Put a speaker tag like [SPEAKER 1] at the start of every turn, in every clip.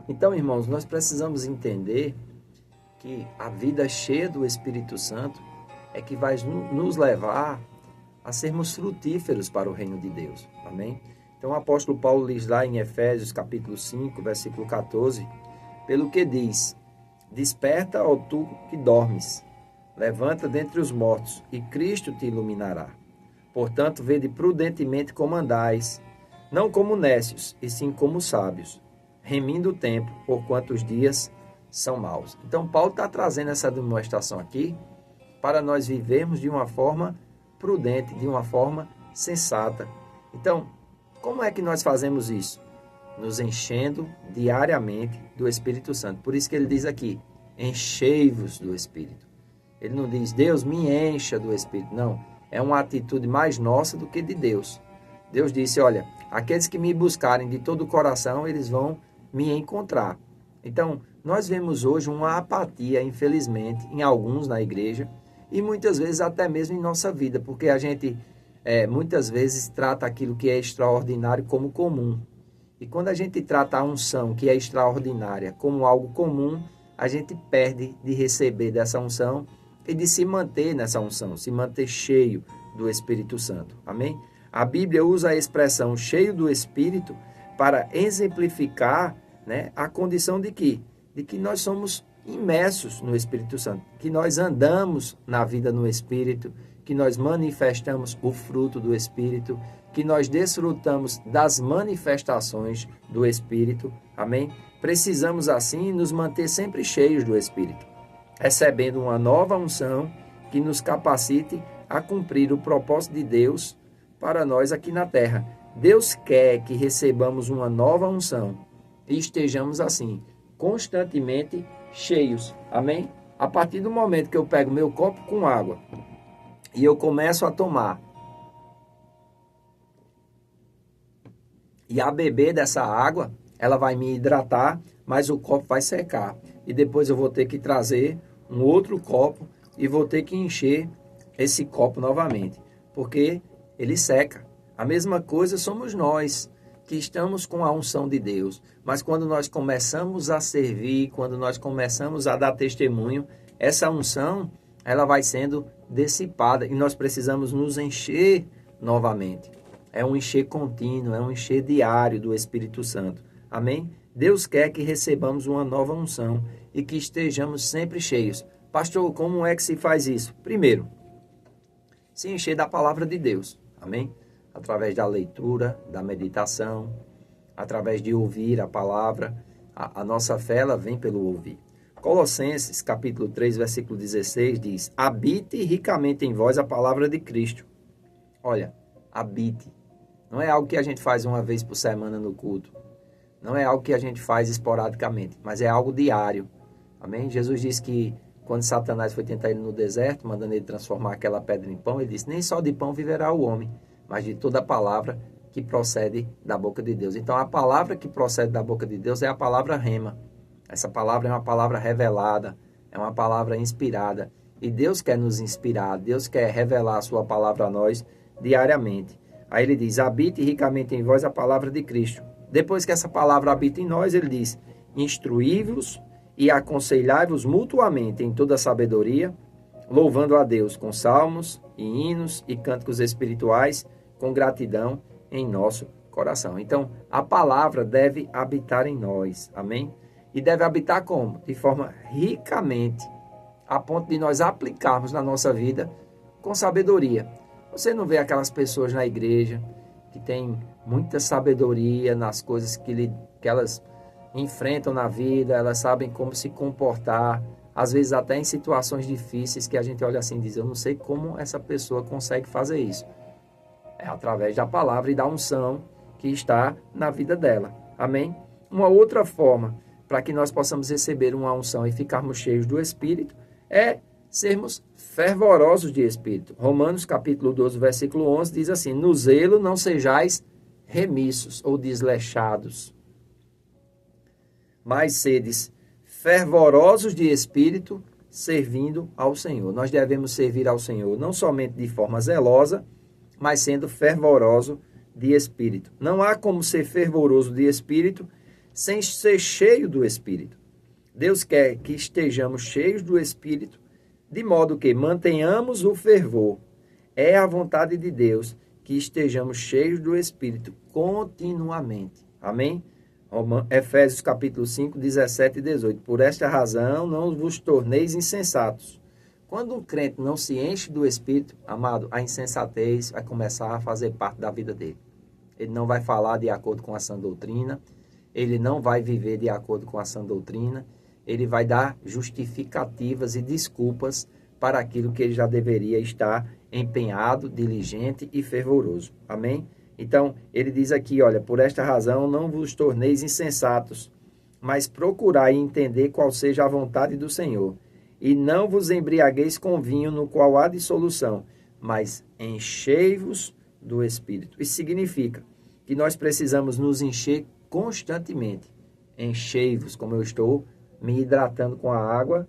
[SPEAKER 1] Então, irmãos, nós precisamos entender que a vida cheia do Espírito Santo é que vai nos levar a sermos frutíferos para o reino de Deus. Amém? Então, o apóstolo Paulo diz lá em Efésios, capítulo 5, versículo 14, pelo que diz: desperta, ó tu que dormes, levanta dentre os mortos, e Cristo te iluminará. Portanto, vede prudentemente como andais, não como nécios, e sim como sábios, remindo o tempo, porquanto os dias são maus. Então, Paulo está trazendo essa demonstração aqui para nós vivermos de uma forma prudente, de uma forma sensata. Então, como é que nós fazemos isso? Nos enchendo diariamente do Espírito Santo. Por isso que ele diz aqui, enchei-vos do Espírito. Ele não diz, Deus me encha do Espírito. Não, é uma atitude mais nossa do que de Deus. Deus disse, olha, aqueles que me buscarem de todo o coração, eles vão me encontrar. Então, nós vemos hoje uma apatia, infelizmente, em alguns na igreja e muitas vezes até mesmo em nossa vida, porque a gente muitas vezes trata aquilo que é extraordinário como comum. E quando a gente trata a unção que é extraordinária como algo comum, a gente perde de receber dessa unção e de se manter nessa unção, se manter cheio do Espírito Santo. Amém? A Bíblia usa a expressão cheio do Espírito para exemplificar, né, a condição de que nós somos imersos no Espírito Santo, que nós andamos na vida no Espírito, que nós manifestamos o fruto do Espírito, que nós desfrutamos das manifestações do Espírito. Amém? Precisamos, assim, nos manter sempre cheios do Espírito, recebendo uma nova unção que nos capacite a cumprir o propósito de Deus para nós aqui na terra. Deus quer que recebamos uma nova unção e estejamos assim, constantemente cheios. Amém? A partir do momento que eu pego meu copo com água e eu começo a tomar e a beber dessa água, ela vai me hidratar, mas o copo vai secar. E depois eu vou ter que trazer um outro copo e vou ter que encher esse copo novamente, porque ele seca. A mesma coisa somos nós, que estamos com a unção de Deus. Mas quando nós começamos a servir, quando nós começamos a dar testemunho, essa unção, ela vai sendo dissipada e nós precisamos nos encher novamente. É um encher contínuo, é um encher diário do Espírito Santo. Amém? Deus quer que recebamos uma nova unção e que estejamos sempre cheios. Pastor, como é que se faz isso? Primeiro, se encher da palavra de Deus. Amém? Através da leitura, da meditação, através de ouvir a palavra. A nossa fé, ela vem pelo ouvir. Colossenses, capítulo 3, versículo 16, diz: habite ricamente em vós a palavra de Cristo. Olha, habite. Não é algo que a gente faz uma vez por semana no culto. Não é algo que a gente faz esporadicamente, mas é algo diário. Amém? Jesus disse que quando Satanás foi tentar ele no deserto, mandando ele transformar aquela pedra em pão, ele disse, nem só de pão viverá o homem, mas de toda a palavra que procede da boca de Deus. Então, a palavra que procede da boca de Deus é a palavra rema. Essa palavra é uma palavra revelada, é uma palavra inspirada. E Deus quer nos inspirar, Deus quer revelar a sua palavra a nós diariamente. Aí ele diz, habite ricamente em vós a palavra de Cristo. Depois que essa palavra habita em nós, ele diz, instruí-vos e aconselhai-vos mutuamente em toda sabedoria, louvando a Deus com salmos e hinos e cânticos espirituais, com gratidão em nosso coração. Então, a palavra deve habitar em nós, amém? E deve habitar como? De forma ricamente, a ponto de nós aplicarmos na nossa vida com sabedoria. Você não vê aquelas pessoas na igreja que têm muita sabedoria nas coisas que elas enfrentam na vida, elas sabem como se comportar, às vezes até em situações difíceis que a gente olha assim e diz, eu não sei como essa pessoa consegue fazer isso. É através da palavra e da unção que está na vida dela. Amém? Uma outra forma para que nós possamos receber uma unção e ficarmos cheios do Espírito é sermos fervorosos de Espírito. Romanos capítulo 12, versículo 11 diz assim, no zelo não sejais remissos ou desleixados, mas sedes fervorosos de Espírito, servindo ao Senhor. Nós devemos servir ao Senhor não somente de forma zelosa, mas sendo fervoroso de Espírito. Não há como ser fervoroso de Espírito sem ser cheio do Espírito. Deus quer que estejamos cheios do Espírito, de modo que mantenhamos o fervor. É a vontade de Deus que estejamos cheios do Espírito continuamente. Amém? Efésios capítulo 5, 17 e 18. Por esta razão, não vos torneis insensatos. Quando um crente não se enche do Espírito, amado, a insensatez vai começar a fazer parte da vida dele. Ele não vai falar de acordo com a sã doutrina, ele não vai viver de acordo com a sã doutrina, ele vai dar justificativas e desculpas para aquilo que ele já deveria estar empenhado, diligente e fervoroso. Amém? Então, ele diz aqui, olha, por esta razão não vos torneis insensatos, mas procurai entender qual seja a vontade do Senhor. E não vos embriagueis com vinho no qual há dissolução, mas enchei-vos do Espírito. Isso significa que nós precisamos nos encher constantemente. Enchei-vos, como eu estou me hidratando com a água.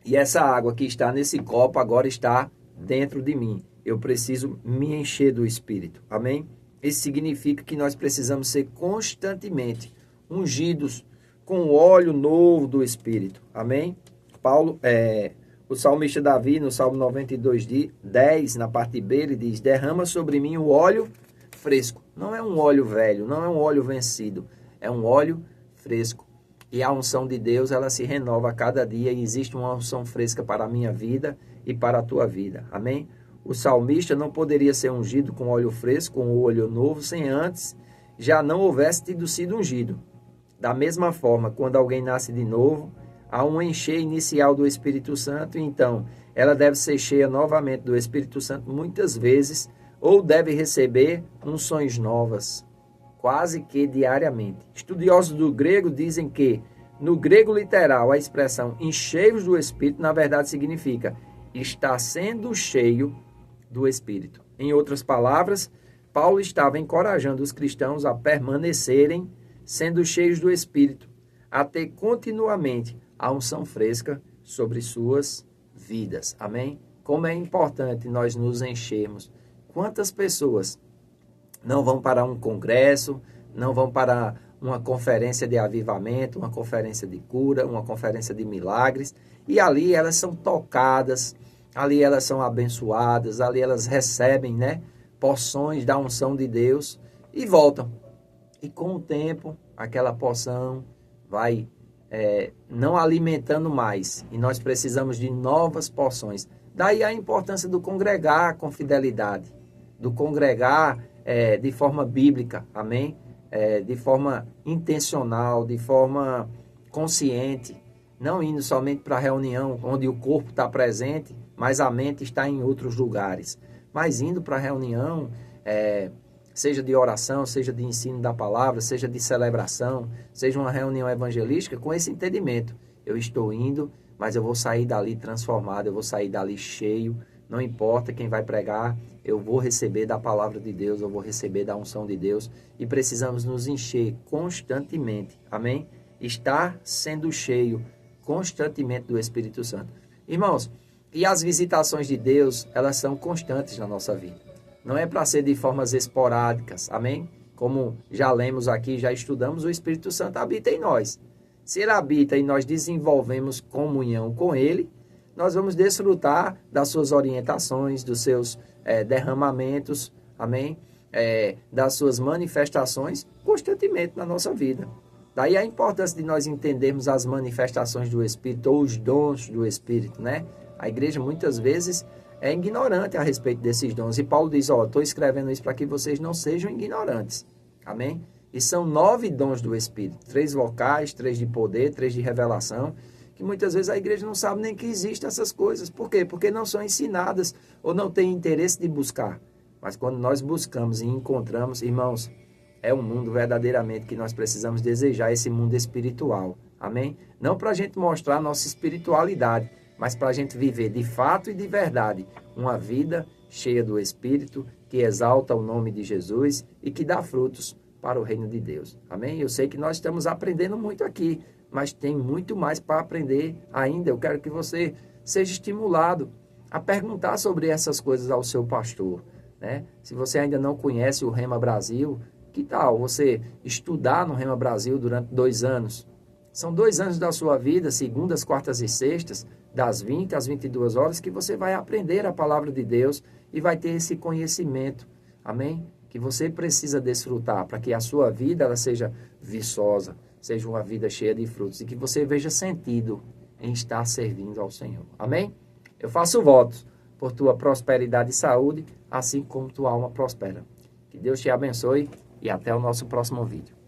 [SPEAKER 1] E essa água que está nesse copo agora está dentro de mim. Eu preciso me encher do Espírito. Amém? Isso significa que nós precisamos ser constantemente ungidos com o óleo novo do Espírito. Amém? O salmista Davi, no Salmo 92, 10, na parte B, ele diz: derrama sobre mim o óleo fresco. Não é um óleo velho, não é um óleo vencido, é um óleo fresco. E a unção de Deus, ela se renova a cada dia e existe uma unção fresca para a minha vida e para a tua vida. Amém? O salmista não poderia ser ungido com óleo fresco, com óleo novo, sem antes já não houvesse sido ungido. Da mesma forma, quando alguém nasce de novo, há um encher inicial do Espírito Santo, então ela deve ser cheia novamente do Espírito Santo muitas vezes, ou deve receber unções novas, quase que diariamente. Estudiosos do grego dizem que, no grego literal, a expressão enchei-vos do Espírito, na verdade, significa está sendo cheio do Espírito. Em outras palavras, Paulo estava encorajando os cristãos a permanecerem sendo cheios do Espírito, a ter continuamente a unção fresca sobre suas vidas. Amém? Como é importante nós nos enchermos. Quantas pessoas não vão para um congresso, não vão para uma conferência de avivamento, uma conferência de cura, uma conferência de milagres, e ali elas são tocadas, ali elas são abençoadas, ali elas recebem, porções da unção de Deus e voltam. E com o tempo, aquela porção vai não alimentando mais, e nós precisamos de novas porções. Daí a importância do congregar com fidelidade, do congregar de forma bíblica, amém? De forma intencional, de forma consciente, não indo somente para a reunião onde o corpo está presente, mas a mente está em outros lugares, mas indo para a reunião, seja de oração, seja de ensino da palavra, seja de celebração, seja uma reunião evangelística, com esse entendimento. Eu estou indo, mas eu vou sair dali transformado, eu vou sair dali cheio, não importa quem vai pregar, eu vou receber da palavra de Deus, eu vou receber da unção de Deus, e precisamos nos encher constantemente, amém? Estar sendo cheio constantemente do Espírito Santo. Irmãos, e as visitações de Deus, elas são constantes na nossa vida. Não é para ser de formas esporádicas, amém? Como já lemos aqui, já estudamos, o Espírito Santo habita em nós. Se ele habita e nós desenvolvemos comunhão com ele, nós vamos desfrutar das suas orientações, dos seus derramamentos, amém? Das suas manifestações constantemente na nossa vida. Daí a importância de nós entendermos as manifestações do Espírito ou os dons do Espírito, A igreja muitas vezes é ignorante a respeito desses dons. E Paulo diz, estou escrevendo isso para que vocês não sejam ignorantes. Amém? E são 9 dons do Espírito. 3 vocais, 3 de poder, 3 de revelação, que muitas vezes a igreja não sabe nem que existem essas coisas. Por quê? Porque não são ensinadas ou não tem interesse de buscar. Mas quando nós buscamos e encontramos, irmãos, é um mundo verdadeiramente que nós precisamos desejar, esse mundo espiritual. Amém? Não para a gente mostrar a nossa espiritualidade, mas para a gente viver de fato e de verdade uma vida cheia do Espírito, que exalta o nome de Jesus e que dá frutos para o reino de Deus. Amém? Eu sei que nós estamos aprendendo muito aqui, mas tem muito mais para aprender ainda. Eu quero que você seja estimulado a perguntar sobre essas coisas ao seu pastor. né? Se você ainda não conhece o Rema Brasil, que tal você estudar no Rema Brasil durante 2 anos? São 2 anos da sua vida, segundas, quartas e sextas, das 20 às 22 horas, que você vai aprender a palavra de Deus e vai ter esse conhecimento, amém? Que você precisa desfrutar para que a sua vida ela seja viçosa, seja uma vida cheia de frutos e que você veja sentido em estar servindo ao Senhor, amém? Eu faço votos por tua prosperidade e saúde, assim como tua alma prospera. Que Deus te abençoe e até o nosso próximo vídeo.